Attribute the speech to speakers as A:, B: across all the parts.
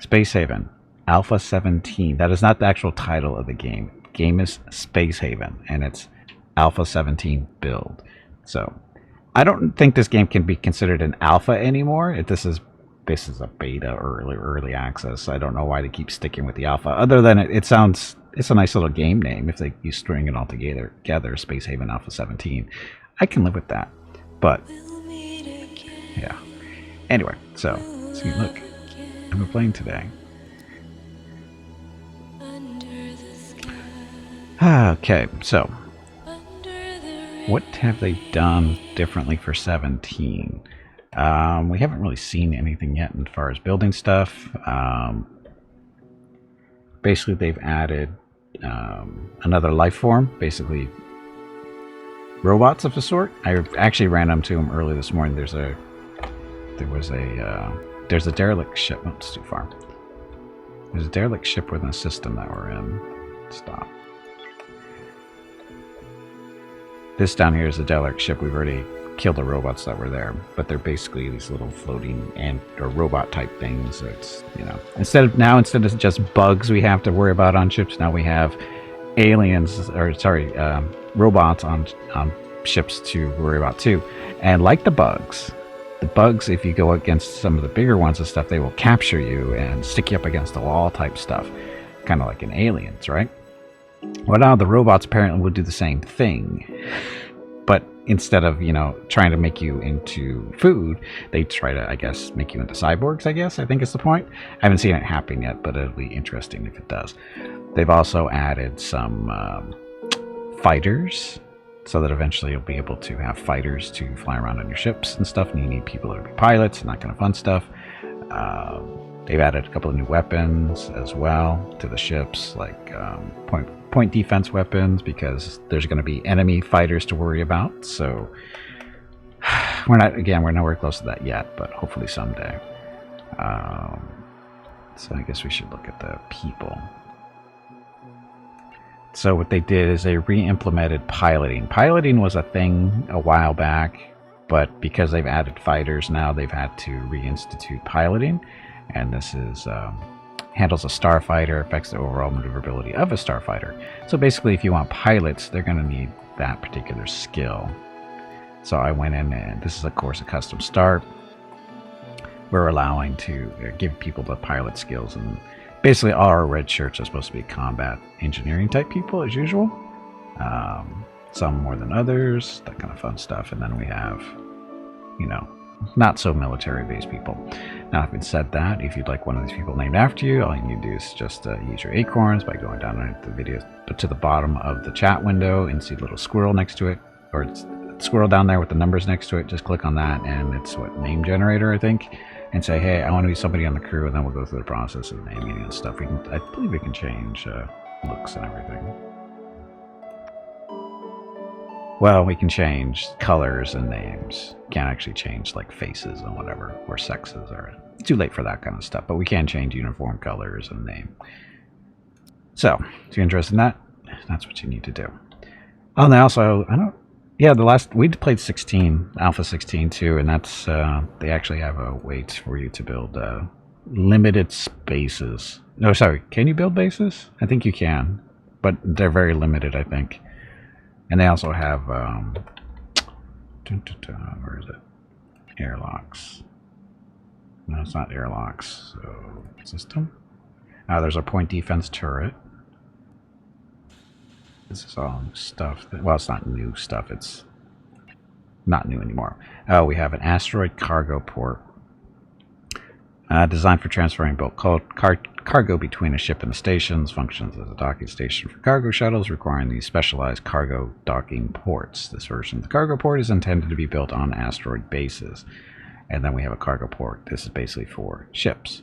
A: Space Haven, Alpha 17. That is not the actual title of the game. Game is Space Haven, and it's Alpha 17 build. So I don't think this game can be considered an alpha anymore. This is a beta or early access. I don't know why they keep sticking with the alpha. Other than it sounds, it's a nice little game name. If you string it all together, Space Haven Alpha 17, I can live with that. But yeah. Anyway, so see, look, I'm playing today. Okay, so what have they done differently for 17? We haven't really seen anything yet as far as building stuff. Basically, they've added another life form, basically robots of a sort. I actually ran into them early this morning. There's a derelict ship. Oh, it's too far. There's a derelict ship within a system that we're in. Stop. This down here is a derelict ship. We've already killed the robots that were there, but they're basically these little floating or robot type things. So it's, you know, instead of just bugs we have to worry about on ships, now we have robots on ships to worry about too. And like the bugs, if you go against some of the bigger ones and stuff, they will capture you and stick you up against the wall type stuff, kind of like in Aliens, right? Well, now the robots apparently will do the same thing, but instead of, you know, trying to make you into food, they try to, I guess, make you into cyborgs, I think is the point. I haven't seen it happen yet, but it'll be interesting if it does. They've also added some fighters, so that eventually you'll be able to have fighters to fly around on your ships and stuff, and you need people to be pilots and that kind of fun stuff. They've added a couple of new weapons as well to the ships, like point defense weapons, because there's going to be enemy fighters to worry about. So we're nowhere close to that yet, but hopefully someday. So I guess we should look at the people. So what they did is they re-implemented piloting. Piloting was a thing a while back, but because they've added fighters now, they've had to reinstitute piloting. And this is handles a starfighter, affects the overall maneuverability of a starfighter. So basically, if you want pilots, they're going to need that particular skill. So I went in, and this is, of course, a custom start. We're allowing to give people the pilot skills, and basically all our red shirts are supposed to be combat engineering type people, as usual. Some more than others, that kind of fun stuff. And then we have, you know, not so military-based people. Now, having said that, if you'd like one of these people named after you, all you need to do is just use your acorns by going down into the video to the bottom of the chat window and see a little squirrel next to it, or it's squirrel down there with the numbers next to it. Just click on that, and it's name generator, I think, and say, hey, I want to be somebody on the crew, and then we'll go through the process of naming and stuff. I believe we can change looks and everything. Well, we can change colors and names. Can't actually change like faces and whatever, or sexes, or it's too late for that kind of stuff. But we can change uniform colors and name. So, if you're interested in that, that's what you need to do. Oh, and also, we played 16, Alpha 16 too, and that's they actually have a way for you to build limited spaces. No, sorry, can you build bases? I think you can, but they're very limited, I think. And they also have, where is it? Airlocks. No, it's not airlocks. So, system. There's a point defense turret. This is all stuff. Well, it's not new stuff. It's not new anymore. Oh, we have an asteroid cargo port. Designed for transferring bulk cargo between a ship and the stations, functions as a docking station for cargo shuttles, requiring these specialized cargo docking ports. This version of the cargo port is intended to be built on asteroid bases. And then we have a cargo port. This is basically for ships.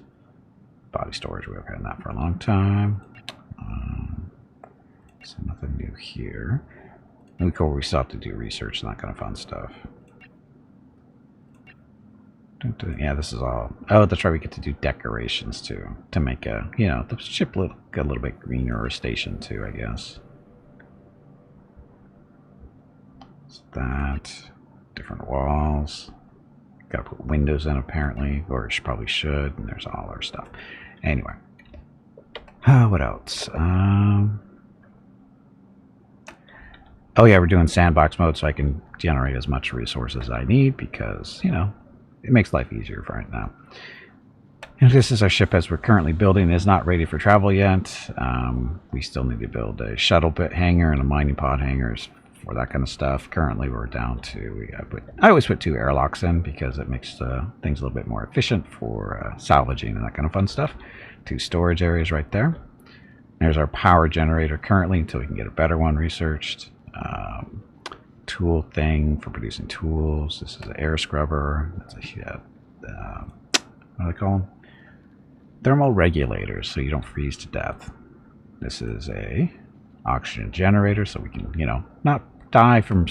A: Body storage, we've had that for a long time. So nothing new here. We still have to do research and that kind of fun stuff. Yeah, this is all. Oh, that's right. We get to do decorations too to make the ship look a little bit greener, or a station too, I guess. So that different walls. Got to put windows in apparently, or probably should. And there's all our stuff. Anyway. What else? Oh yeah, we're doing sandbox mode so I can generate as much resources as I need because, you know, it makes life easier for right now. And this is our ship as we're currently building. It is not ready for travel yet. We still need to build a shuttle bit hangar and a mining pod hangars for that kind of stuff. Currently we're down to, I always put 2 airlocks in because it makes things a little bit more efficient for salvaging and that kind of fun stuff. 2 storage areas right there. There's our power generator currently until we can get a better one researched. Tool thing for producing tools. This is an air scrubber. That's a what do they call them? Thermal regulators, so you don't freeze to death. This is a oxygen generator, so we can, you know, not die from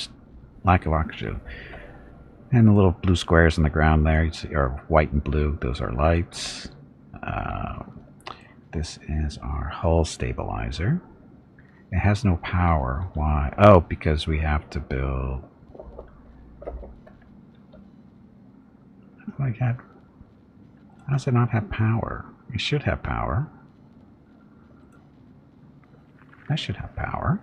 A: lack of oxygen. And the little blue squares in the ground there, you see, are white and blue. Those are lights. This is our hull stabilizer. It has no power. Why? Oh, because we have to build. Like that. How does it not have power? It should have power. That should have power.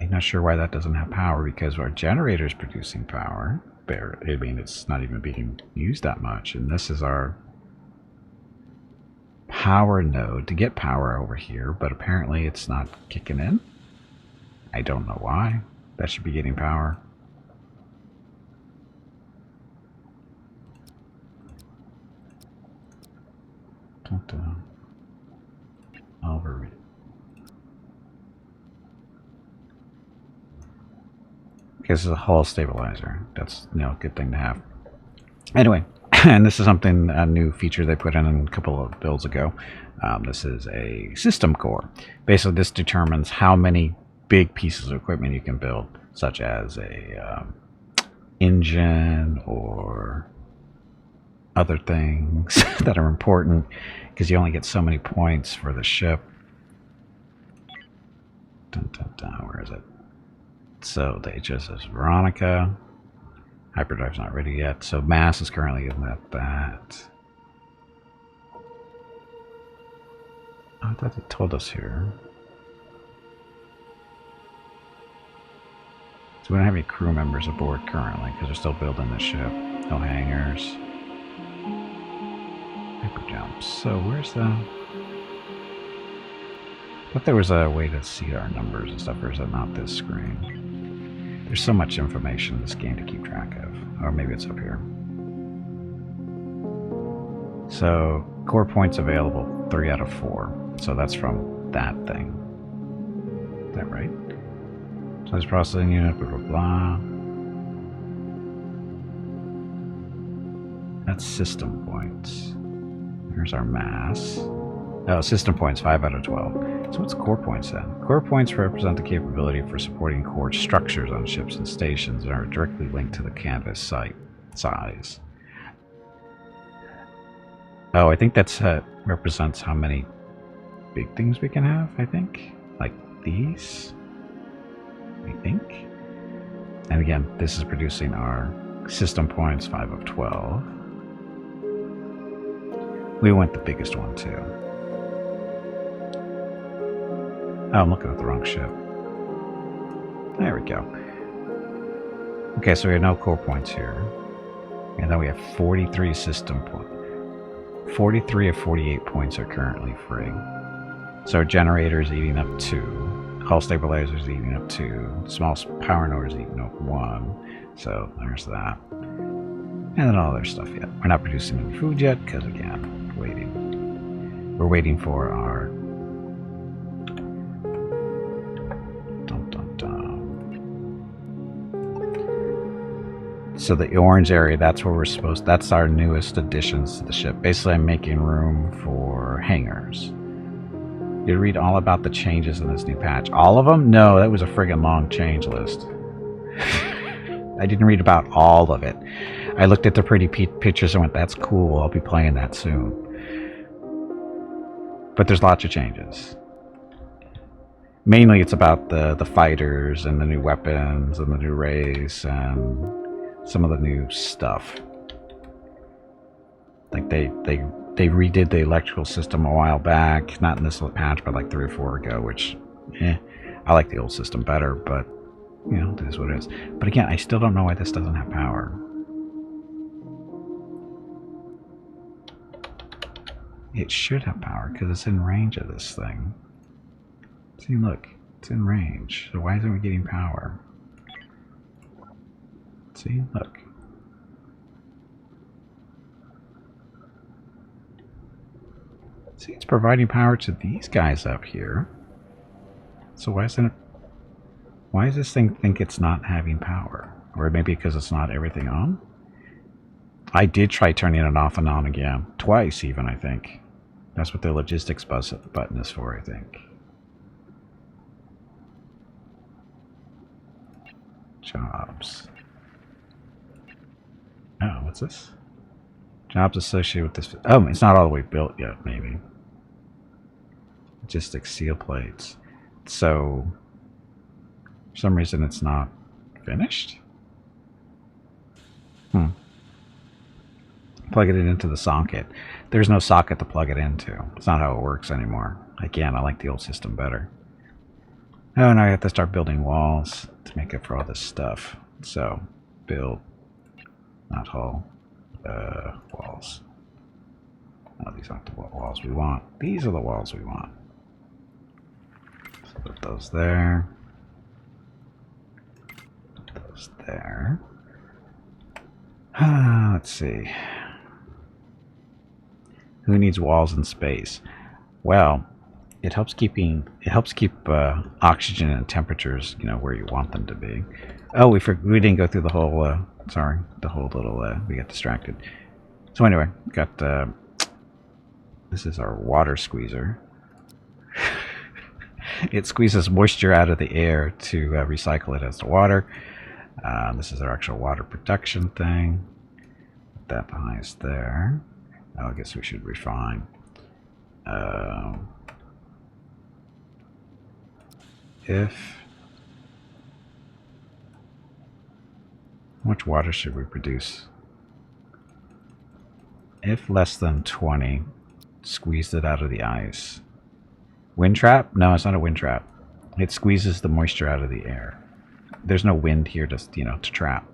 A: I'm not sure why that doesn't have power because our generator is producing power. I mean, it's not even being used that much. And this is our power node to get power over here, but apparently it's not kicking in. I don't know why. That should be getting power. Overread. This is a hull stabilizer. That's, you know, a good thing to have. Anyway, and this is something, a new feature they put in a couple of builds ago. This is a system core. Basically, this determines how many big pieces of equipment you can build, such as a engine or other things that are important, because you only get so many points for the ship. Dun, dun, dun, where is it? So the HSS Veronica. Hyperdrive's not ready yet, so mass is currently in that. I thought it told us here. So we don't have any crew members aboard currently because we're still building the ship. No hangars. Hyper jumps. So where's the? I thought there was a way to see our numbers and stuff, or is it not this screen? There's so much information in this game to keep track of. Or maybe it's up here. So, core points available, 3 out of 4. So that's from that thing. Is that right? Size processing unit, blah, blah, blah. That's system points. Here's our mass. Oh, system points, 5 out of 12. So what's core points then? Core points represent the capability for supporting core structures on ships and stations and are directly linked to the canvas size. Oh, I think that's represents how many big things we can have, I think. Like these, I think. And again, this is producing our system points, 5 of 12. We want the biggest one too. Oh, I'm looking at the wrong ship. There we go. Okay, so we have no core points here. And then we have 43 system points. 43 of 48 points are currently free. So our generator is eating up 2. Hull stabilizer is eating up 2. Small power node is eating up 1. So there's that. And then all other stuff yet. We're not producing any food yet because, again, waiting. We're waiting for our So the orange area, that's where we're that's our newest additions to the ship. Basically, I'm making room for hangars. You read all about the changes in this new patch. All of them? No, that was a friggin' long change list. I didn't read about all of it. I looked at the pretty pictures and went, that's cool, I'll be playing that soon. But there's lots of changes. Mainly it's about the fighters and the new weapons and the new race and some of the new stuff. they redid the electrical system a while back, not in this patch, but like 3 or 4 ago. Which, I like the old system better, but you know, it is what it is. But again, I still don't know why this doesn't have power. It should have power because it's in range of this thing. See, look, it's in range. So why isn't we getting power? See, look. See, it's providing power to these guys up here. So why isn't it? Why does this thing think it's not having power? Or maybe because it's not everything on? I did try turning it off and on again. Twice even, I think. That's what the logistics button is for, I think. Jobs. Oh, what's this? Jobs associated with this. Oh, it's not all the way built yet, maybe. Logistics seal plates. So, for some reason it's not finished? Plugging it into the socket. There's no socket to plug it into. It's not how it works anymore. Again, I like the old system better. Oh, now I have to start building walls to make up for all this stuff. So, build, not hull, walls. Oh, these aren't the walls we want. These are the walls we want. So put those there. Put those there. Let's see. Who needs walls in space? Well, it helps keep oxygen and temperatures, you know, where you want them to be. Oh, we didn't go through the whole. Sorry, the whole little. We got distracted. So anyway, got. This is our water squeezer. It squeezes moisture out of the air to recycle it as the water. This is our actual water production thing. Put that behind us there. Oh, I guess we should refine. If how much water should we produce? If less than 20, squeeze it out of the ice. Wind trap? No, it's not a wind trap. It squeezes the moisture out of the air. There's no wind here to, you know, to trap.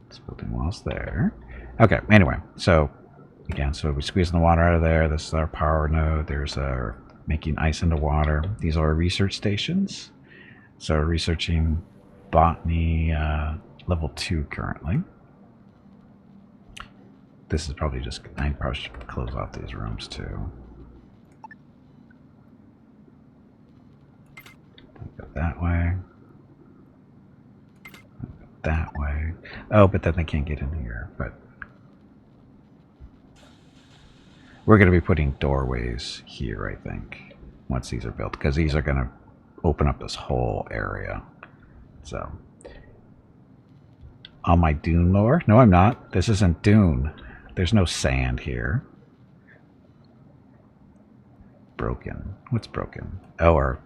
A: It's building walls there. Okay, anyway, so again, so we squeeze the water out of there. This is our power node. There's our making ice into water. These are our research stations. So we're researching botany level 2 currently. This is probably just, I probably should close off these rooms too. Go that way. That way. Oh, but then they can't get in here. But we're going to be putting doorways here, I think, once these are built, because these are going to open up this whole area. So, on my dune lore? No, I'm not. This isn't dune. There's no sand here. Broken. What's broken? Oh, our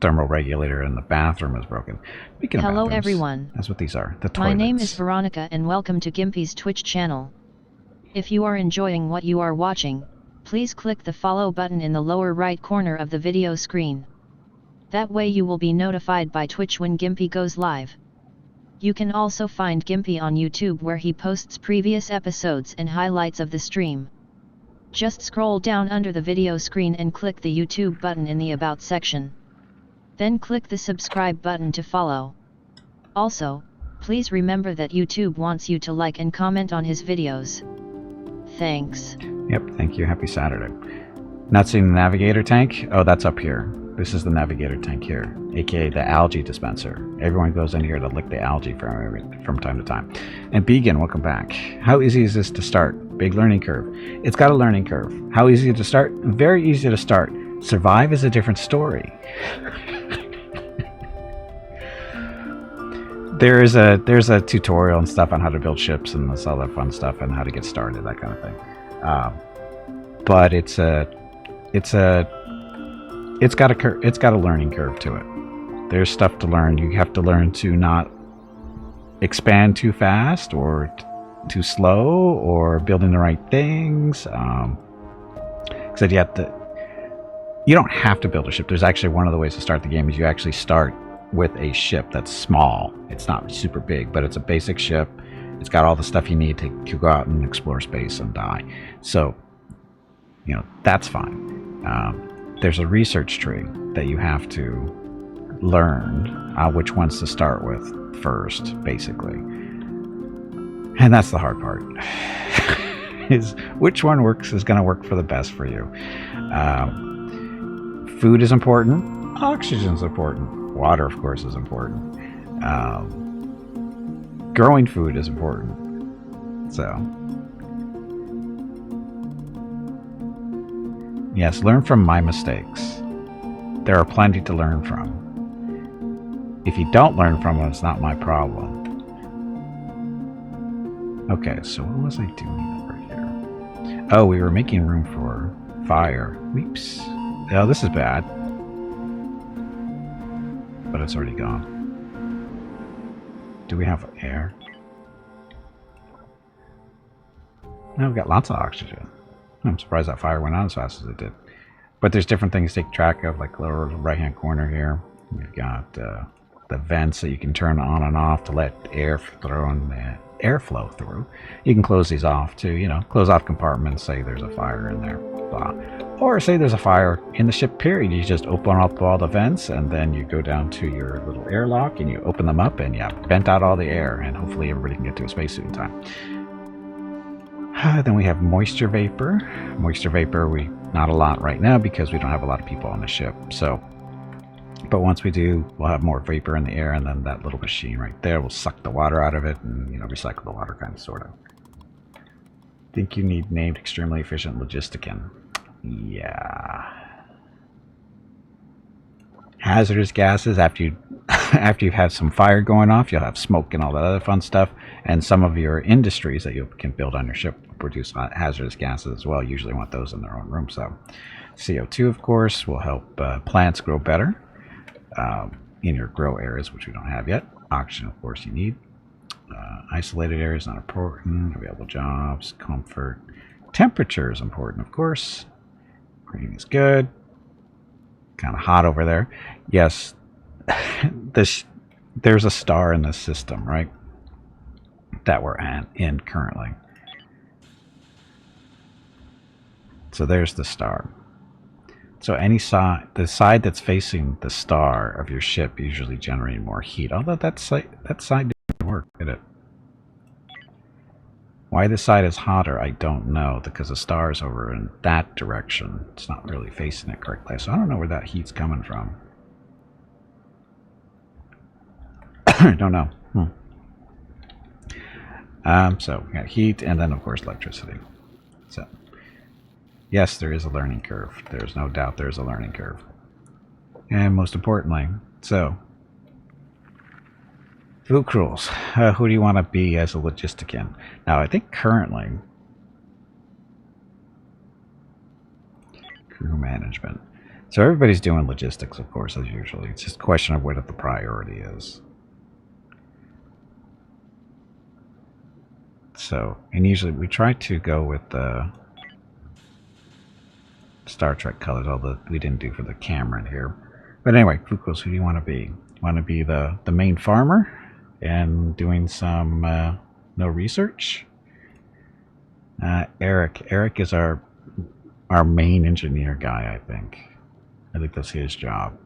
A: thermal regulator in the bathroom is broken. Speaking of
B: Hello
A: bathrooms,
B: everyone.
A: that's what these are. The toilets.
B: My name is Veronica and welcome to Gimpy's Twitch channel. If you are enjoying what you are watching, please click the follow button in the lower right corner of the video screen. That way you will be notified by Twitch when Gimpy goes live. You can also find Gimpy on YouTube where he posts previous episodes and highlights of the stream. Just scroll down under the video screen and click the YouTube button in the About section. Then click the subscribe button to follow. Also, please remember that YouTube wants you to like and comment on his videos. Thanks.
A: Yep, thank you. Happy Saturday. Not seeing the navigator tank? Oh, that's up here. This is the navigator tank here, aka the algae dispenser. Everyone goes in here to lick the algae from time to time. And Began, welcome back. How easy is this to start? Big learning curve. It's got a learning curve. How easy to start? Very easy to start. Survive is a different story. There's a tutorial and stuff on how to build ships and all that fun stuff and how to get started, that kind of thing. But it's got a learning curve to it. There's stuff to learn. You have to learn to not expand too fast or too slow or building the right things. Because you don't have to build a ship. There's actually one of the ways to start the game is you actually start with a ship that's small. It's not super big, but it's a basic ship. It's got all the stuff you need to go out and explore space and die. So, that's fine. There's a research tree that you have to learn which ones to start with first, basically. And that's the hard part. Is which one is going to work for the best for you. Food is important. Oxygen is important. Water, of course, is important. Growing food is important. So, yes, learn from my mistakes. There are plenty to learn from. If you don't learn from them, it's not my problem. Okay, so what was I doing over here? Oh, we were making room for fire. Whoops. Oh, this is bad. But it's already gone. Do we have air? No, we've got lots of oxygen. I'm surprised that fire went on as fast as it did. But there's different things to take track of, like lower right-hand corner here. We've got the vents that you can turn on and off to let airflow through. You can close these off to, close off compartments, say there's a fire in there. Blah. Or say there's a fire in the ship, period. You just open up all the vents and then you go down to your little airlock and you open them up and you vent out all the air and hopefully everybody can get to a spacesuit in time. Then we have moisture vapor. Moisture vapor, not a lot right now because we don't have a lot of people on the ship. But once we do, we'll have more vapor in the air, and then that little machine right there will suck the water out of it and, recycle the water, kind of, sort of. Think you need named extremely efficient logistician. Yeah. Hazardous gases, after you've had some fire going off, you'll have smoke and all that other fun stuff. And some of your industries that you can build on your ship produce hazardous gases as well. Usually want those in their own room. So CO2, of course, will help plants grow better. In your grow areas, which we don't have yet. Oxygen, of course, you need. Isolated areas, not important. Available jobs, comfort. Temperature is important, of course. Green is good. Kind of hot over there. Yes, there's a star in this system, right? That we're in currently. So there's the star. So the side that's facing the star of your ship usually generating more heat. Although that side didn't work, did it? Why this side is hotter, I don't know, because the star is over in that direction. It's not really facing it correctly, so I don't know where that heat's coming from. I don't know. So we got heat, and then of course electricity. So. Yes, there is a learning curve. There's no doubt there's a learning curve. And most importantly, so, food crews. Who do you want to be as a logistician? Now, I think currently, crew management. So everybody's doing logistics, of course, as usual. It's just a question of what the priority is. So, and usually we try to go with the Star Trek colors, although we didn't do for the camera here. But anyway, Fukos, who do you want to be? You want to be the main farmer and doing some no research? Eric is our main engineer guy, I think. I think that's his job.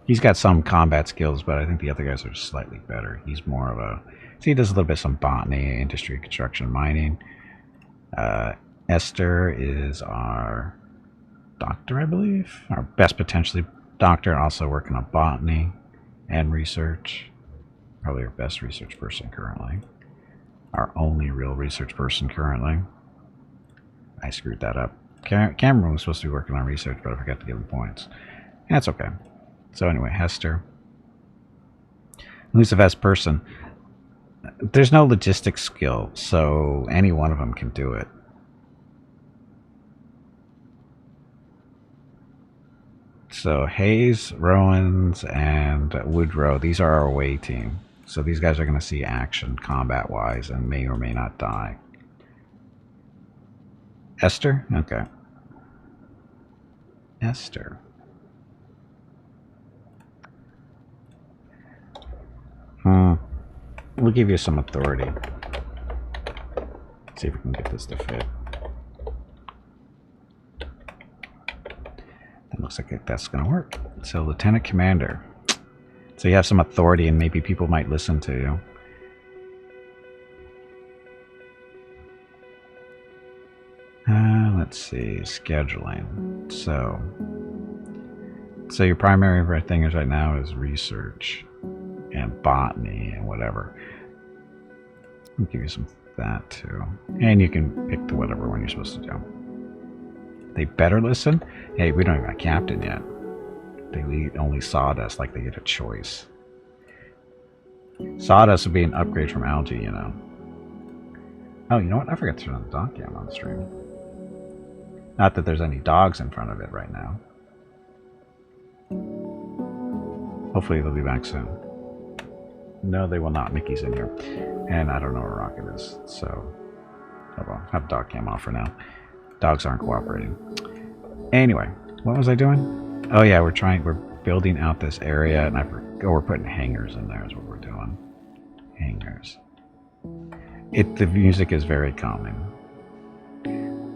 A: He's got some combat skills, but I think the other guys are slightly better. He's more of a... So he does a little bit of some botany, industry, construction, mining. Esther is our doctor, I believe. Our best potentially doctor, also working on botany and research. Probably our best research person currently. Our only real research person currently. I screwed that up. Cameron was supposed to be working on research, but I forgot to give him points. That's okay. So anyway, Hester. Who's the best person? There's no logistics skill, so any one of them can do it. So Hayes, Rowans, and Woodrow, these are our away team. So these guys are going to see action combat-wise and may or may not die. Esther? Okay. Esther. We'll give you some authority. See if we can get this to fit. It looks like that's going to work. So, Lieutenant Commander. So you have some authority and maybe people might listen to you. Let's see. Scheduling. So your primary thing is right now is research and botany and whatever. I'll give you some of that too. And you can pick the whatever one you're supposed to do. They better listen? Hey, we don't even have a captain yet. They only sawdust, like they get a choice. Sawdust would be an upgrade from algae, you know. Oh, you know what? I forgot to turn on the dog cam on the stream. Not that there's any dogs in front of it right now. Hopefully they'll be back soon. No, they will not. Mickey's in here. And I don't know where Rocket is, so... Oh well, have dog cam off for now. Dogs aren't cooperating. Anyway, what was I doing? Oh yeah, we're building out this area, and we're putting hangars in there is what we're doing. Hangars. The music is very calming.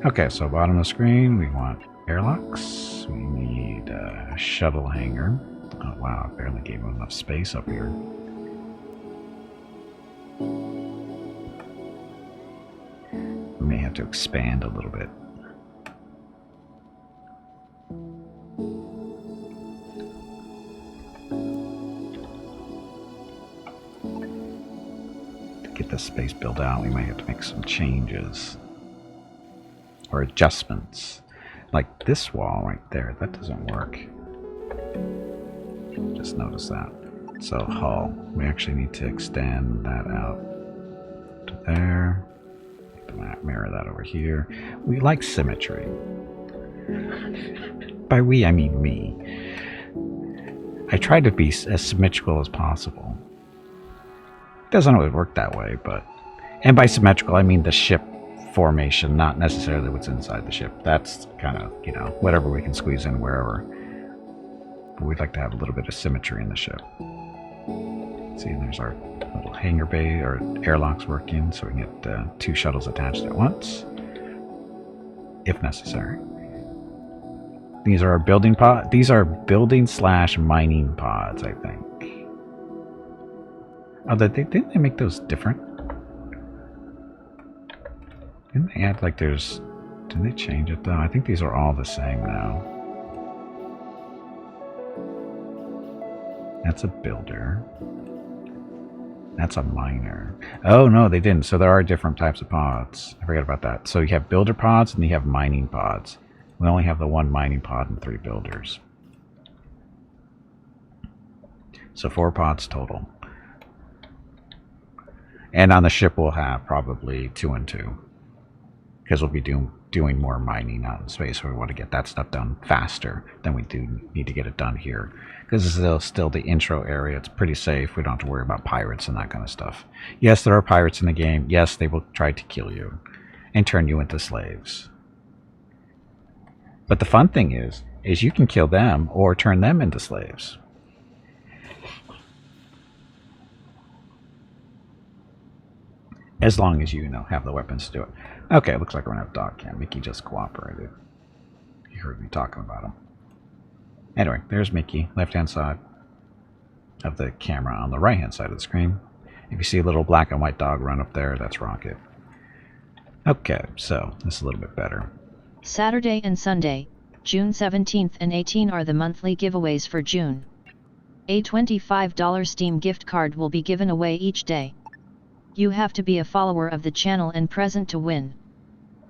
A: Okay, so bottom of the screen, we want airlocks. We need a shuttle hangar. Oh wow, I barely gave him enough space up here. We may have to expand a little bit. To get this space built out, we might have to make some changes. Or adjustments. Like this wall right there, that doesn't work. Just notice that. So hull, we actually need to extend that out to there. Mirror that over here. We like symmetry. By we, I mean me. I try to be as symmetrical as possible. Doesn't always work that way, but... And by symmetrical, I mean the ship formation, not necessarily what's inside the ship. That's kind of, you know, whatever we can squeeze in wherever. But we'd like to have a little bit of symmetry in the ship. See, there's our little hangar bay, or airlocks working, so we can get 2 shuttles attached at once, if necessary. These are our building pod. These are building/mining pods, I think. Oh, didn't they make those different? Didn't they add like there's? Did they change it though? I think these are all the same now. That's a builder. That's a miner. Oh no, they didn't. So there are different types of pods. I forgot about that. So you have builder pods and you have mining pods. We only have the 1 mining pod and 3 builders. So 4 pods total. And on the ship we'll have probably 2 and 2. Because we'll be doing more mining out in space. So we want to get that stuff done faster than we do need to get it done here. Because this is still the intro area. It's pretty safe. We don't have to worry about pirates and that kind of stuff. Yes, there are pirates in the game. Yes, they will try to kill you and turn you into slaves. But the fun thing is you can kill them or turn them into slaves. As long as you have the weapons to do it. Okay, looks like we're gonna have dog cam. Mickey just cooperated. You heard me talking about him. Anyway, there's Mickey, left-hand side of the camera on the right-hand side of the screen. If you see a little black and white dog run up there, that's Rocket. Okay, so this is a little bit better.
B: Saturday and Sunday, June 17th and 18 are the monthly giveaways for June. A $25 Steam gift card will be given away each day. You have to be a follower of the channel and present to win.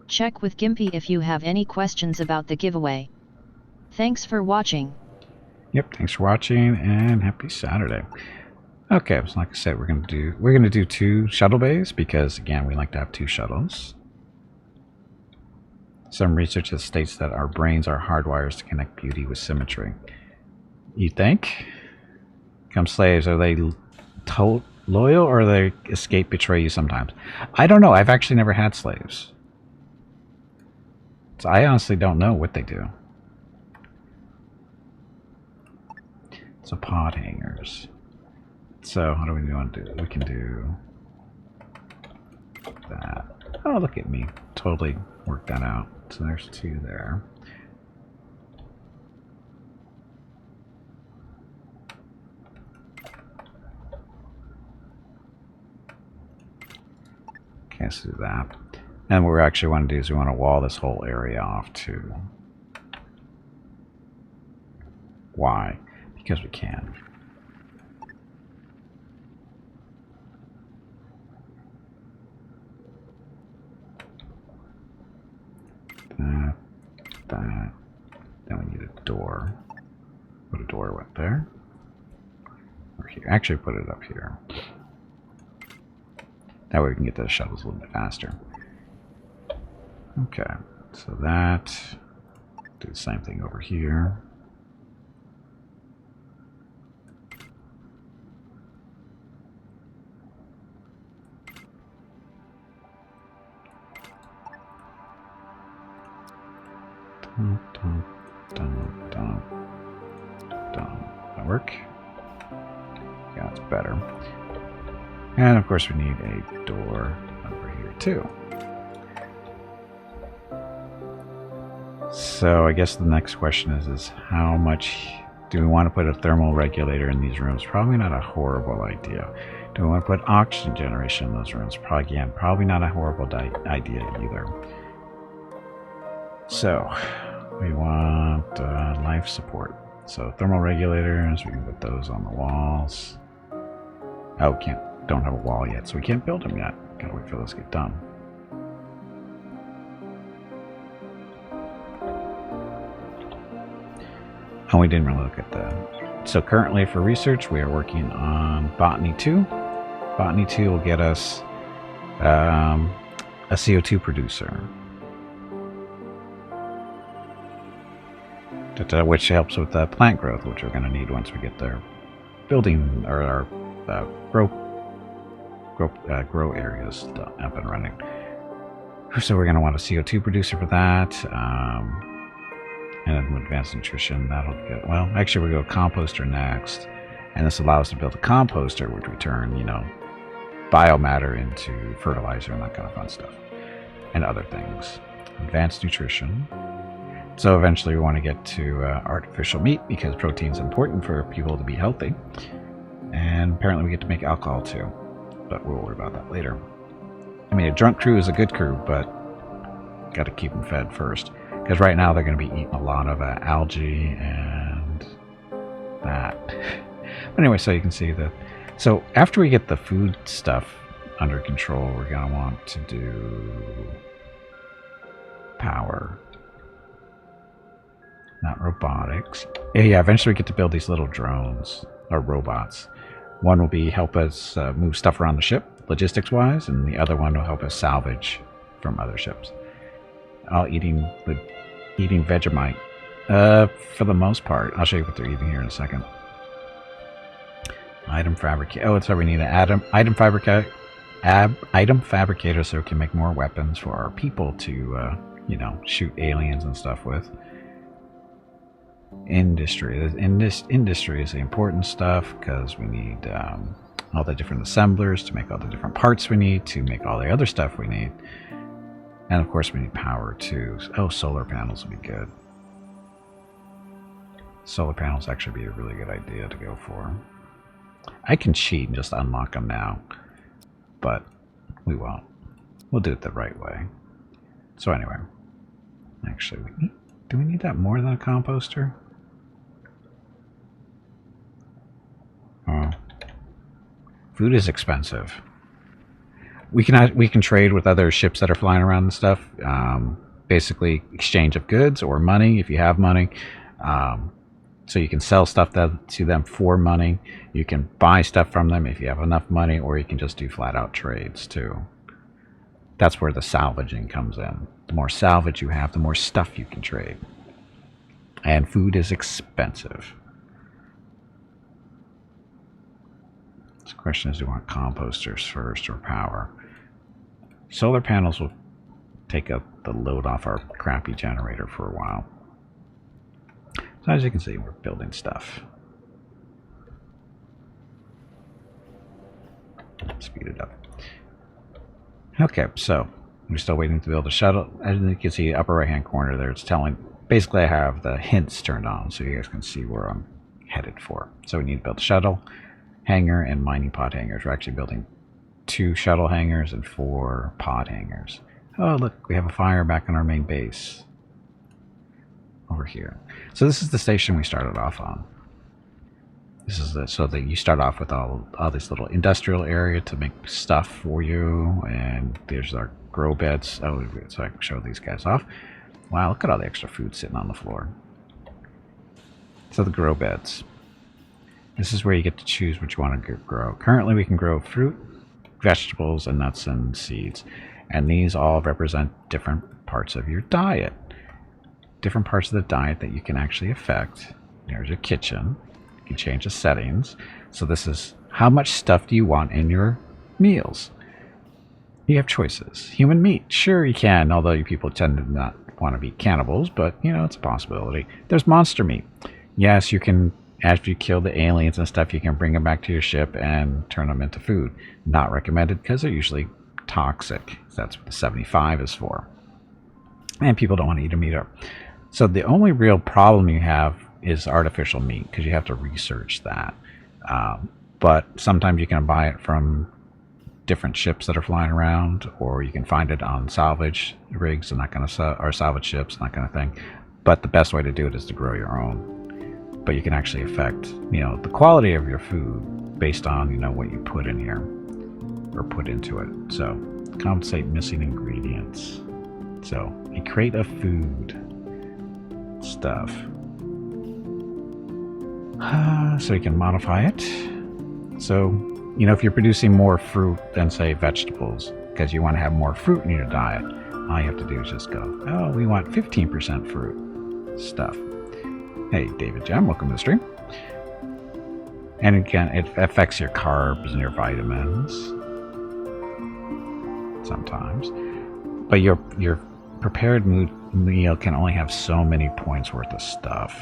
B: Check with Gimpy if you have any questions about the giveaway. Thanks for watching.
A: Yep, thanks for watching and happy Saturday. Okay, so like I said, we're gonna do 2 shuttle bays because again we like to have 2 shuttles. Some research that states that our brains are hardwires to connect beauty with symmetry. You think? Come slaves, are they Loyal or they escape, betray you sometimes. I don't know. I've actually never had slaves. So I honestly don't know what they do. So pod hangers. So how do we want to do it? We can do that. Oh, look at me. Totally worked that out. So there's 2 there. Okay, let's do that. And what we actually want to do is we want to wall this whole area off too. Why? Because we can. That. Then we need a door. Put a door right there. Or here. Actually, put it up here. That way we can get the shuttles a little bit faster. Okay, so that. Do the same thing over here. Dun, dun, dun, dun, dun. That work? Yeah, that's better. And of course we need a door over here too. So I guess the next question is how much do we want to put a thermal regulator in these rooms? Probably not a horrible idea. Do we want to put oxygen generation in those rooms? Probably not a horrible idea either. So we want life support. So thermal regulators, we can put those on the walls. Oh, don't have a wall yet, so we can't build them yet. Gotta wait for those to get done. And we didn't really look at that. So currently for research, we are working on Botany 2. Botany 2 will get us a CO2 producer. Which helps with plant growth, which we're going to need once we get their building or our grow areas up and running. So we're going to want a CO2 producer for that, and then advanced nutrition. That'll get well. Actually, we'll go composter next, and this allows us to build a composter, which we turn biomatter into fertilizer and that kind of fun stuff, and other things. Advanced nutrition. So eventually we want to get to artificial meat because protein's important for people to be healthy. And apparently we get to make alcohol too. But we'll worry about that later. I mean, a drunk crew is a good crew, but got to keep them fed first. Because right now they're going to be eating a lot of algae and that. But anyway, so you can see that. So after we get the food stuff under control, we're going to want to do power. Not robotics. Yeah, eventually we get to build these little drones, or robots. One will be help us move stuff around the ship, logistics-wise, and the other one will help us salvage from other ships. All eating Vegemite. For the most part. I'll show you what they're eating here in a second. Item fabricator. Oh, it's why we need an item fabricator so we can make more weapons for our people to, shoot aliens and stuff with. Industry. Industry is the important stuff because we need all the different assemblers to make all the different parts we need to make all the other stuff we need. And of course we need power too. Oh, solar panels would be good. Solar panels actually be a really good idea to go for. I can cheat and just unlock them now, but we won't. We'll do it the right way. So anyway, actually, do we need that more than a composter? Oh. Food is expensive. We can trade with other ships that are flying around and stuff. Basically, exchange of goods or money if you have money. So you can sell stuff to them for money. You can buy stuff from them if you have enough money, or you can just do flat out trades too. That's where the salvaging comes in. The more salvage you have, the more stuff you can trade. And food is expensive. So the question is, do you want composters first or power? Solar panels will take up the load off our crappy generator for a while. So as you can see, we're building stuff. Speed it up. Okay, so we're still waiting to build a shuttle. As you can see, upper right hand corner there, it's telling, basically I have the hints turned on so you guys can see where I'm headed for. So we need to build a shuttle, hangar, and mining pod hangars. We're actually building 2 shuttle hangars and 4 pod hangars. Oh look, we have a fire back on our main base. Over here. So this is the station we started off on. This is so that you start off with all this little industrial area to make stuff for you, and there's our grow beds. Oh, so I can show these guys off. Wow, look at all the extra food sitting on the floor. So the grow beds. This is where you get to choose what you want to grow. Currently we can grow fruit, vegetables, and nuts and seeds. And these all represent different parts of your diet. Different parts of the diet that you can actually affect. There's your kitchen. You can change the settings. So this is how much stuff do you want in your meals. You have choices. Human meat, sure you can, although you people tend to not want to be cannibals, but you know, it's a possibility. There's monster meat. Yes, you can, after you kill the aliens and stuff, you can bring them back to your ship and turn them into food. Not recommended because they're usually toxic. That's what the 75 is for. And people don't want to eat them either. So the only real problem you have is artificial meat, because you have to research that. But sometimes you can buy it from different ships that are flying around, or you can find it on salvage rigs and that kind of stuff, or salvage ships and that kind of thing. But the best way to do it is to grow your own. But you can actually affect, you know, the quality of your food based on, you know, what you put in here or put into it. So compensate missing ingredients. So a crate of food stuff. So you can modify it. So, you know, if you're producing more fruit than, say, vegetables, because you want to have more fruit in your diet, all you have to do is just go, oh, we want 15% fruit stuff. Hey, David Gem, welcome to the stream. And again, it affects your carbs and your vitamins sometimes. But your prepared meal can only have so many points worth of stuff.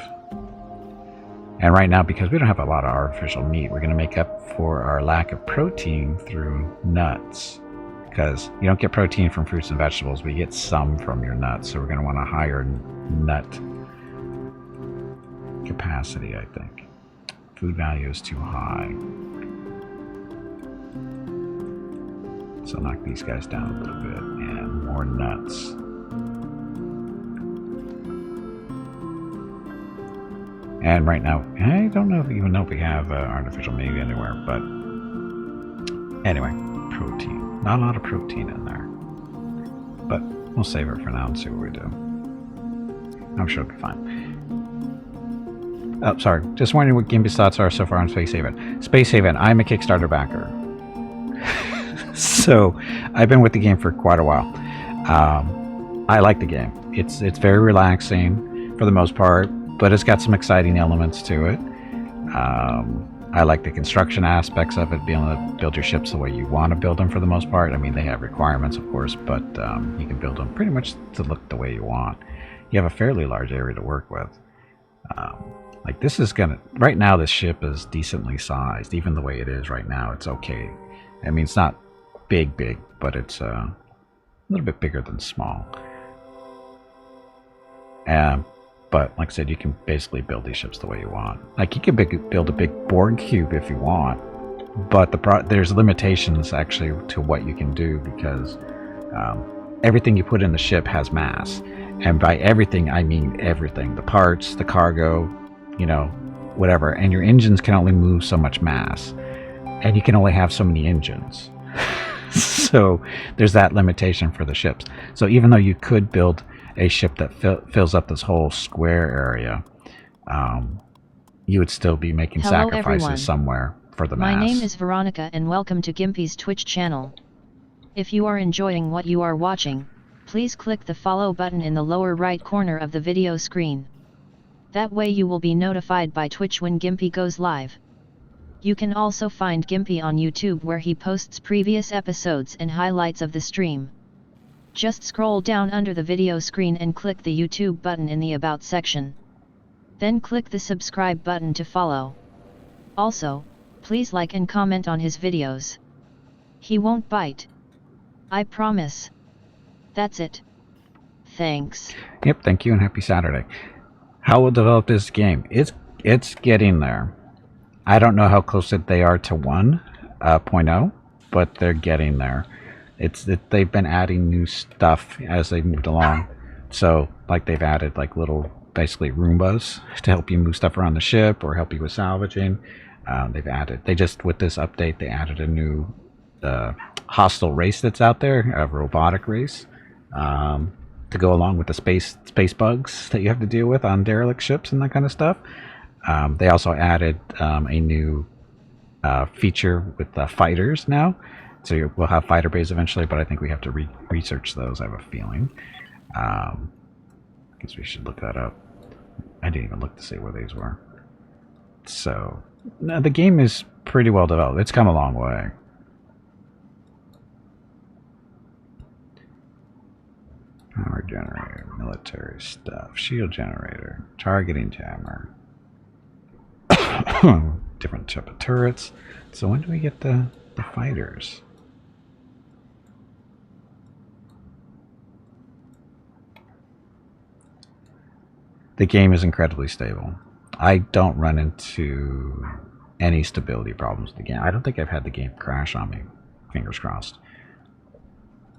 A: And right now, because we don't have a lot of artificial meat, we're going to make up for our lack of protein through nuts. Because you don't get protein from fruits and vegetables, but you get some from your nuts. So we're going to want a higher nut capacity, I think. Food value is too high. So knock these guys down a little bit. And more nuts. And right now, I don't know if even know if we have artificial meat anywhere, but anyway, protein. Not a lot of protein in there. But we'll save it for now and see what we do. I'm sure it'll be fine. Oh, sorry. Just wondering what Gimpy's thoughts are so far on Space Haven. Space Haven, I'm a Kickstarter backer. So, I've been with the game for quite a while. I like the game. It's very relaxing for the most part, but it's got some exciting elements to it. I like the construction aspects of it, being able to build your ships the way you want to build them for the most part. I mean, they have requirements, of course, but you can build them pretty much to look the way you want. You have a fairly large area to work with. Like this is gonna, right now this ship is decently sized, even the way it is right now, it's okay. I mean, it's not big, but it's a little bit bigger than small. But like I said, you can basically build these ships the way you want. Like you can build a big Borg cube if you want, but there's limitations actually to what you can do, because everything you put in the ship has mass. And by everything, I mean everything. The parts, the cargo, you know, whatever. And your engines can only move so much mass. And you can only have so many engines. So there's that limitation for the ships. So even though you could build a ship that fills up this whole square area, you would still be making sacrifices everyone. Somewhere for the mass.
B: My name is Veronica and welcome to Gimpy's Twitch channel. If you are enjoying what you are watching, please click the follow button in the lower right corner of the video screen. That way you will be notified by Twitch when Gimpy goes live. You can also find Gimpy on YouTube where he posts previous episodes and highlights of the stream. Just scroll down under the video screen and click the YouTube button in the About section. Then click the subscribe button to follow. Also, please like and comment on his videos. He won't bite. I promise. That's it. Thanks.
A: Yep, thank you and happy Saturday. How we'll develop this game? It's getting there. I don't know how close they are to 1.0, but they're getting there. They've been adding new stuff as they moved along. So, like, they've added like little, basically Roombas to help you move stuff around the ship or help you with salvaging. With this update, they added a new hostile race that's out there, a robotic race, to go along with the space bugs that you have to deal with on derelict ships and that kind of stuff. They also added a new feature with the fighters now. So we'll have fighter bays eventually, but I think we have to research those, I have a feeling. I guess we should look that up. I didn't even look to see where these were. So, no, the game is pretty well developed. It's come a long way. Power generator, military stuff, shield generator, targeting jammer. Different type of turrets. So when do we get the fighters? The game is incredibly stable. I don't run into any stability problems with the game. I don't think I've had the game crash on me. Fingers crossed.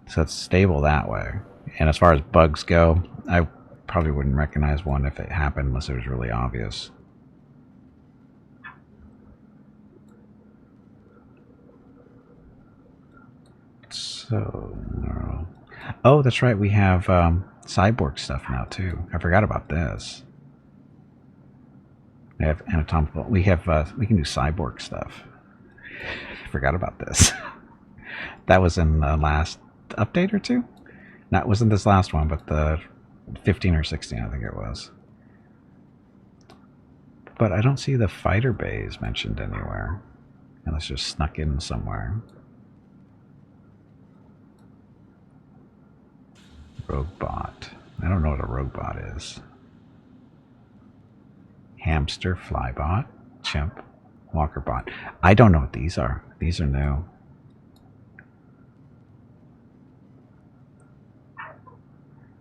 A: So it's stable that way. And as far as bugs go, I probably wouldn't recognize one if it happened unless it was really obvious. So, oh, that's right. We have cyborg stuff now too. I forgot about this. We have anatomical. We can do cyborg stuff. I forgot about this. That was in the last update or two. That wasn't this last one, but the 15 or 16, I think it was. But I don't see the fighter bays mentioned anywhere, unless just snuck in somewhere. Rogue bot. I don't know what a rogue bot is. Hamster, flybot, chimp, walker bot. I don't know what these are. These are new.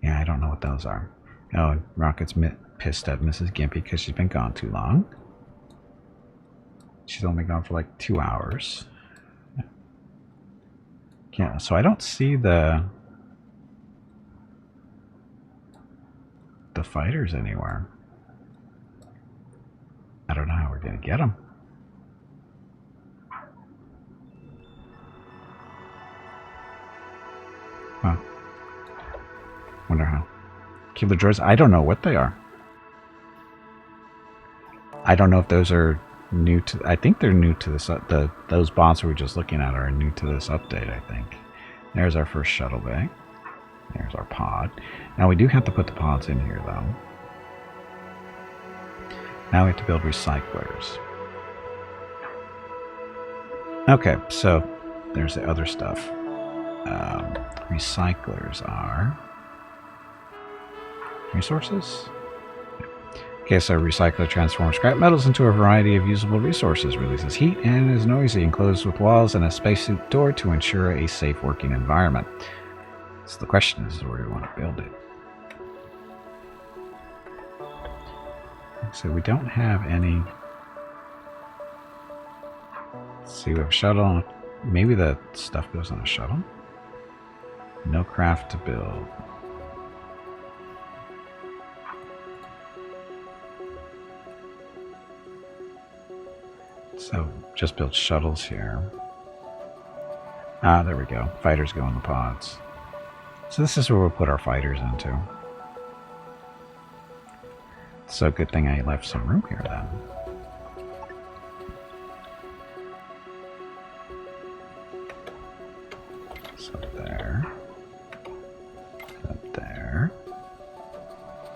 A: Yeah, I don't know what those are. Oh, Rocket's pissed at Mrs. Gimpy because she's been gone too long. She's only gone for like 2 hours. Yeah, so I don't see the fighters anywhere. I don't know how we're going to get them. Huh. Wonder how. Killer droids? I don't know what they are. I don't know if those are new to... I think they're new to this... those bots we were just looking at are new to this update, I think. There's our first shuttle bay. There's our pod. Now we do have to put the pods in here, though. Now we have to build recyclers. Okay, so there's the other stuff. Recyclers are... resources? Okay, so recycler transforms scrap metals into a variety of usable resources, releases heat, and is noisy, enclosed with walls and a spacesuit door to ensure a safe working environment. So the question is where we want to build it. So we don't have any... Let's see, we have a shuttle. Maybe the stuff goes on a shuttle? No craft to build. So just build shuttles here. Ah, there we go. Fighters go in the pods. So this is where we'll put our fighters into. So good thing I left some room here then. So there. Up there.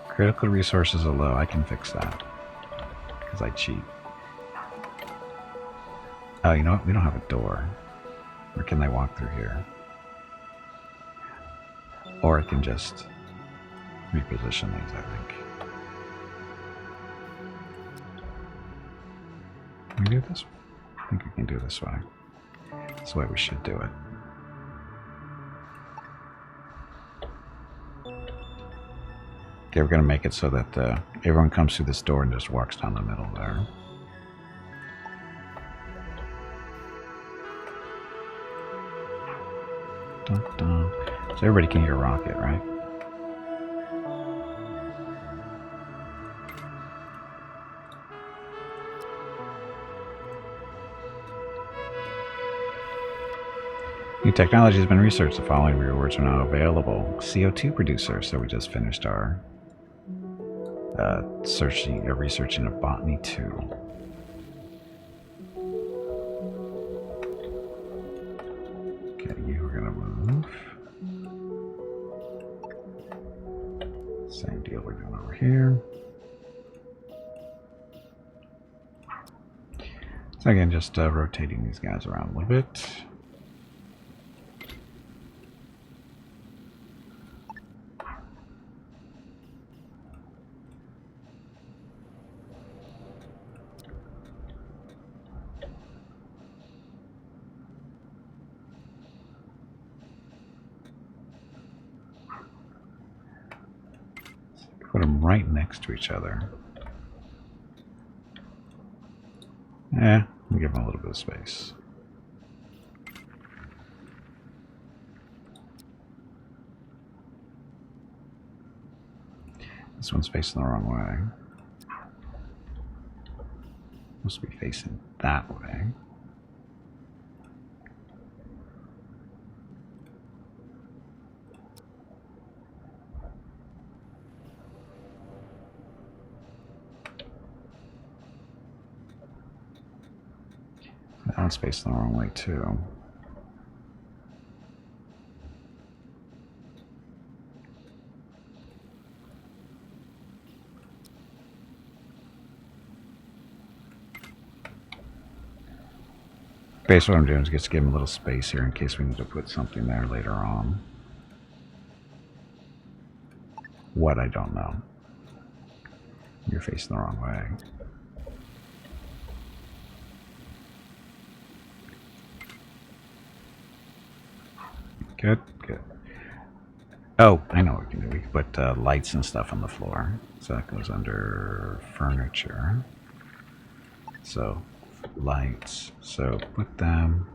A: Critical resources are low. I can fix that. Because I cheat. Oh, you know what? We don't have a door. Or can they walk through here? Or I can just reposition these, I think. Can we do this? I think we can do this way. That's the way we should do it. Okay, we're going to make it so that everyone comes through this door and just walks down the middle there. Dun, dun. So everybody can hear a rocket, right? New technology has been researched. The following rewards are now available. CO2 producer. So we just finished our researching of botany 2. Okay, you are gonna move. Same deal we're doing over here. So again, just rotating these guys around a little bit. Put them right next to each other. We'll give them a little bit of space. This one's facing the wrong way. Must be facing that way. That one's facing the wrong way too. Basically what I'm doing is just give him a little space here in case we need to put something there later on. What, I don't know. You're facing the wrong way. Good, good. Oh, I know what we can do. We can put lights and stuff on the floor. So that goes under furniture. So, lights. So, put them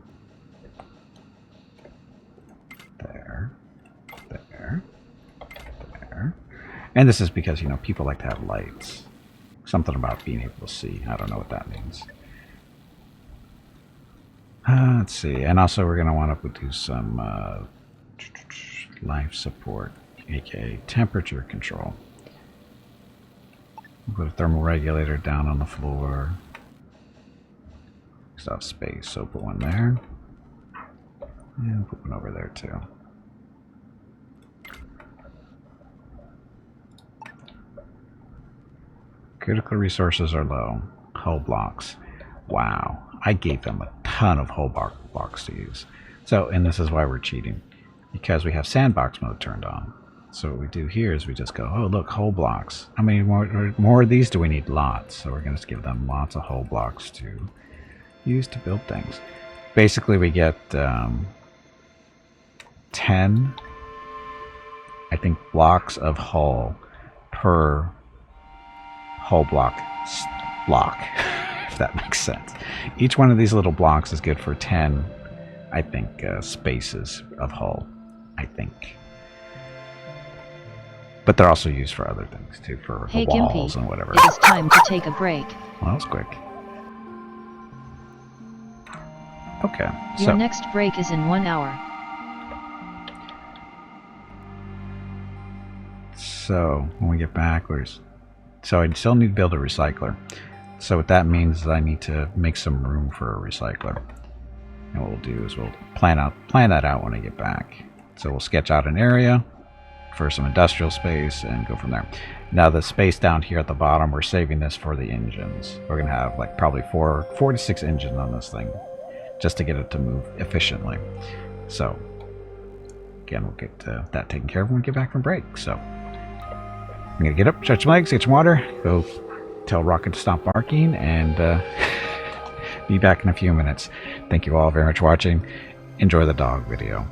A: there, there, there. And this is because, you know, people like to have lights. Something about being able to see. I don't know what that means. Let's see. And also we're going to want to do some life support, aka temperature control. Put a thermal regulator down on the floor. Stop space, so put one there. And put one over there too. Critical resources are low. Hull blocks. Wow. I gave them a ton of hull blocks to use. So, and this is why we're cheating. Because we have sandbox mode turned on. So what we do here is we just go, oh look, hull blocks. How many more of these do we need? Lots. So we're going to give them lots of hull blocks to use to build things. Basically we get 10, I think, blocks of hull per hull block, if that makes sense. Each one of these little blocks is good for 10, I think, spaces of hull, I think. But they're also used for other things too, for the walls and whatever.
B: It is time to take a break.
A: Well, that was quick. Okay.
B: Your next break is in 1 hour.
A: So when we get backwards, so I still need to build a recycler. So what that means is I need to make some room for a recycler. And what we'll do is we'll plan that out when I get back. So we'll sketch out an area for some industrial space and go from there. Now the space down here at the bottom, we're saving this for the engines. We're gonna have like probably four to six engines on this thing. just to get it to move efficiently. So again, we'll get that taken care of when we get back from break. So I'm going to get up, stretch my legs, get some water, go tell Rocket to stop barking, and be back in a few minutes. Thank you all very much for watching. Enjoy the dog video.